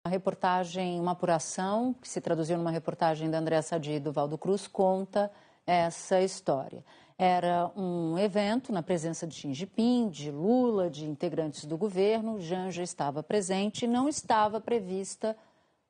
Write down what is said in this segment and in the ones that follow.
A reportagem, uma apuração, que se traduziu numa reportagem da Andréa Sadi e do Valdo Cruz, conta essa história. Era um evento na presença de Xi Jinping, de Lula, de integrantes do governo. Janja estava presente e não estava prevista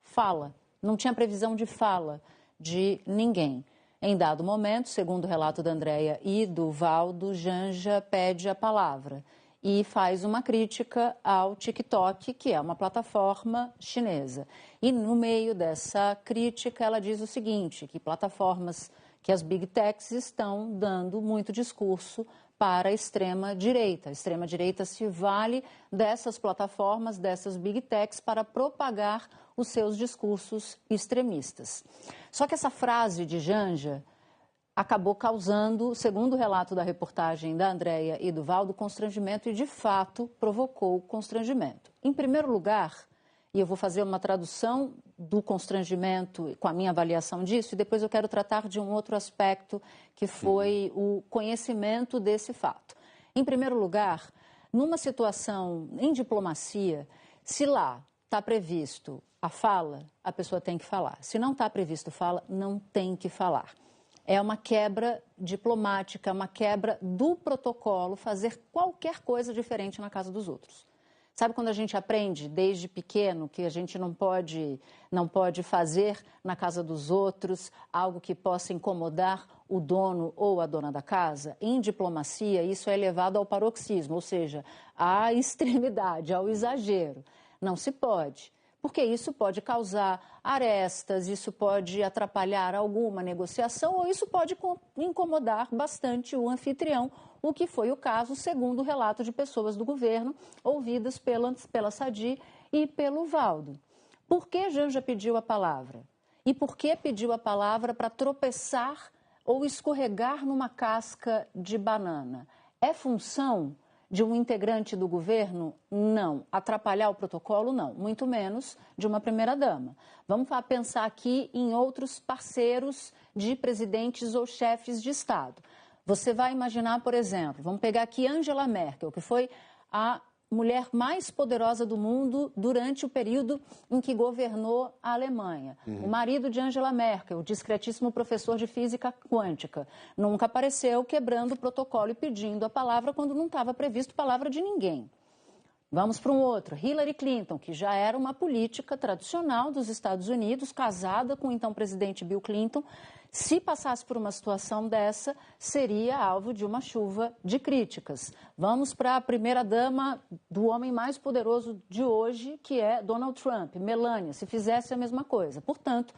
fala, não tinha previsão de fala de ninguém. Em dado momento, segundo o relato da Andréa e do Valdo, Janja pede a palavra e faz uma crítica ao TikTok, que é uma plataforma chinesa. E no meio dessa crítica, ela diz o seguinte, que plataformas, que as Big Techs estão dando muito discurso para a extrema-direita. A extrema-direita se vale dessas plataformas, dessas Big Techs, para propagar os seus discursos extremistas. Só que essa frase de Janja acabou causando, segundo o relato da reportagem da Andréa e do Valdo, constrangimento e, de fato, provocou constrangimento. Em primeiro lugar, e eu vou fazer uma tradução do constrangimento com a minha avaliação disso, e depois eu quero tratar de um outro aspecto que foi o conhecimento desse fato. Em primeiro lugar, numa situação em diplomacia, se lá está previsto a fala, a pessoa tem que falar. Se não está previsto fala, não tem que falar. É uma quebra diplomática, uma quebra do protocolo fazer qualquer coisa diferente na casa dos outros. Sabe quando a gente aprende desde pequeno que a gente não pode fazer na casa dos outros algo que possa incomodar o dono ou a dona da casa? Em diplomacia, isso é levado ao paroxismo, ou seja, à extremidade, ao exagero. Não se pode. Porque isso pode causar arestas, isso pode atrapalhar alguma negociação ou isso pode incomodar bastante o anfitrião, o que foi o caso, segundo o relato de pessoas do governo, ouvidas pela Sadi e pelo Valdo. Por que Janja pediu a palavra? E por que pediu a palavra para tropeçar ou escorregar numa casca de banana? É função de um integrante do governo? Não. Atrapalhar o protocolo? Não. Muito menos de uma primeira-dama. Vamos pensar aqui em outros parceiros de presidentes ou chefes de Estado. Você vai imaginar, por exemplo, vamos pegar aqui Angela Merkel, que foi a mulher mais poderosa do mundo durante o período em que governou a Alemanha. O marido de Angela Merkel, o discretíssimo professor de física quântica, nunca apareceu quebrando o protocolo e pedindo a palavra quando não estava previsto palavra de ninguém. Vamos para um outro, Hillary Clinton, que já era uma política tradicional dos Estados Unidos, casada com o então presidente Bill Clinton. Se passasse por uma situação dessa, seria alvo de uma chuva de críticas. Vamos para a primeira-dama do homem mais poderoso de hoje, que é Donald Trump, Melania, se fizesse a mesma coisa. Portanto,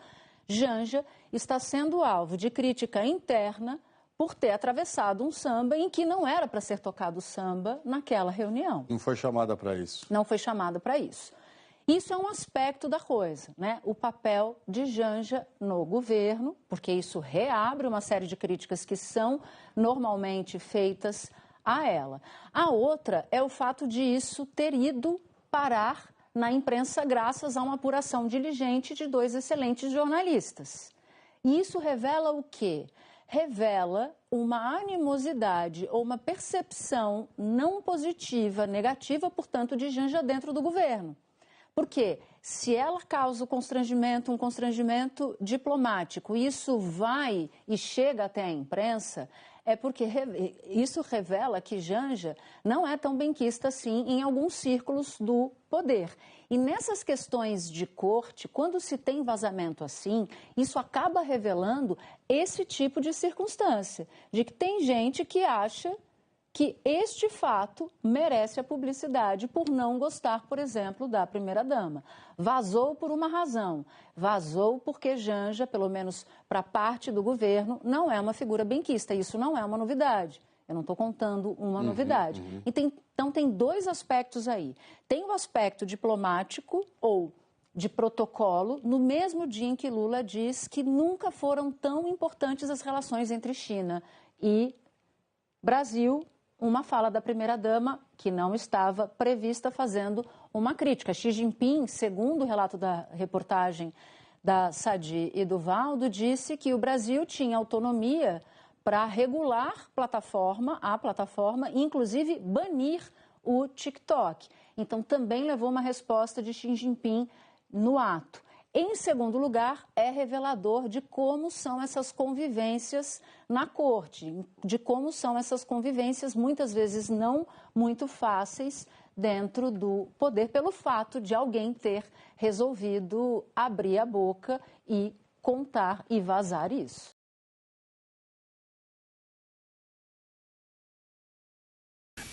Janja está sendo alvo de crítica interna por ter atravessado um samba em que não era para ser tocado samba naquela reunião. Não foi chamada para isso. Não foi chamada para isso. Isso é um aspecto da coisa, né? O papel de Janja no governo, porque isso reabre uma série de críticas que são normalmente feitas a ela. A outra é o fato de isso ter ido parar na imprensa graças a uma apuração diligente de dois excelentes jornalistas. E isso revela o quê? Revela uma animosidade ou uma percepção não positiva, negativa, portanto, de Janja dentro do governo. Porque se ela causa um constrangimento diplomático, isso vai e chega até a imprensa, é porque isso revela que Janja não é tão benquista assim em alguns círculos do poder. E nessas questões de corte, quando se tem vazamento assim, isso acaba revelando esse tipo de circunstância, de que tem gente que acha que este fato merece a publicidade por não gostar, por exemplo, da primeira-dama. Vazou por uma razão. Vazou porque Janja, pelo menos para parte do governo, não é uma figura benquista. Isso não é uma novidade. Eu não estou contando uma novidade. Então, tem dois aspectos aí. Tem o aspecto diplomático ou de protocolo, no mesmo dia em que Lula diz que nunca foram tão importantes as relações entre China e Brasil, uma fala da primeira-dama que não estava prevista fazendo uma crítica. Xi Jinping, segundo o relato da reportagem da Sadi e do Valdo, disse que o Brasil tinha autonomia para regular a plataforma e, inclusive, banir o TikTok. Então, também levou uma resposta de Xi Jinping no ato. Em segundo lugar, é revelador de como são essas convivências na corte, de como são essas convivências, muitas vezes não muito fáceis, dentro do poder, pelo fato de alguém ter resolvido abrir a boca e contar e vazar isso.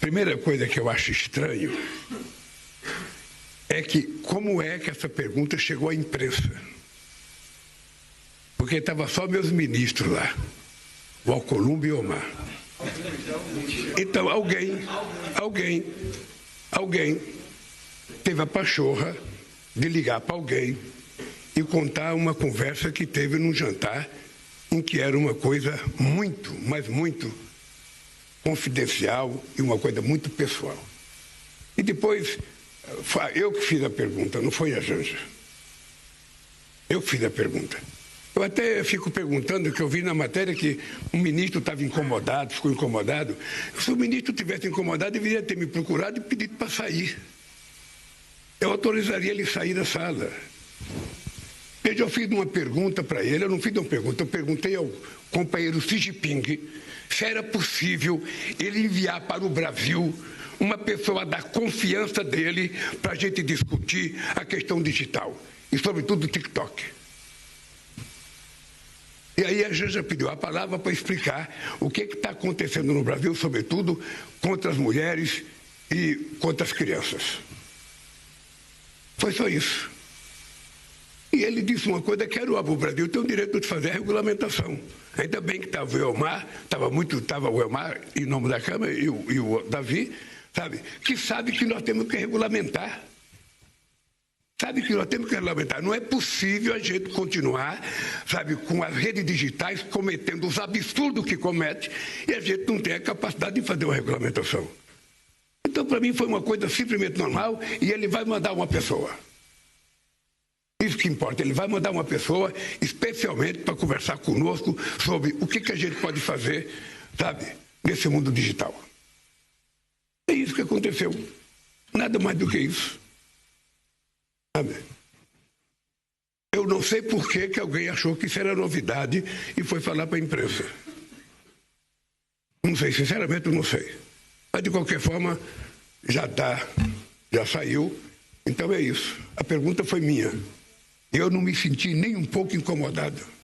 Primeira coisa que eu acho estranho é que como é que essa pergunta chegou à imprensa? Porque estavam só meus ministros lá, o Alcolumbre e o Omar. Então alguém teve a pachorra de ligar para alguém e contar uma conversa que teve num jantar em que era uma coisa muito, mas muito confidencial e uma coisa muito pessoal. E depois, eu que fiz a pergunta, não foi a Janja. Eu que fiz a pergunta. Eu até fico perguntando, que eu vi na matéria que um ministro estava incomodado, ficou incomodado. Se o ministro tivesse incomodado, deveria ter me procurado e pedido para sair. Eu autorizaria ele sair da sala. Veja, eu fiz uma pergunta para ele, eu não fiz uma pergunta, eu perguntei ao companheiro Xi Jinping se era possível ele enviar para o Brasil uma pessoa da confiança dele para a gente discutir a questão digital e, sobretudo, o TikTok. E aí a Janja pediu a palavra para explicar o que está acontecendo no Brasil, sobretudo contra as mulheres e contra as crianças. Foi só isso. E ele disse uma coisa que era o Brasil tem o direito de fazer a regulamentação. Ainda bem que estava o Elmar, estava o Elmar em nome da Câmara e o Davi, sabe que nós temos que regulamentar. Sabe que nós temos que regulamentar. Não é possível a gente continuar, com as redes digitais cometendo os absurdos que comete e a gente não tem a capacidade de fazer uma regulamentação. Então, para mim, foi uma coisa simplesmente normal e ele vai mandar uma pessoa. Isso que importa, ele vai mandar uma pessoa especialmente para conversar conosco sobre o que a gente pode fazer, nesse mundo digital. É isso que aconteceu. Nada mais do que isso. Eu não sei por que alguém achou que isso era novidade e foi falar para a imprensa. Não sei, sinceramente eu não sei. Mas de qualquer forma, já saiu, então é isso. A pergunta foi minha. Eu não me senti nem um pouco incomodado.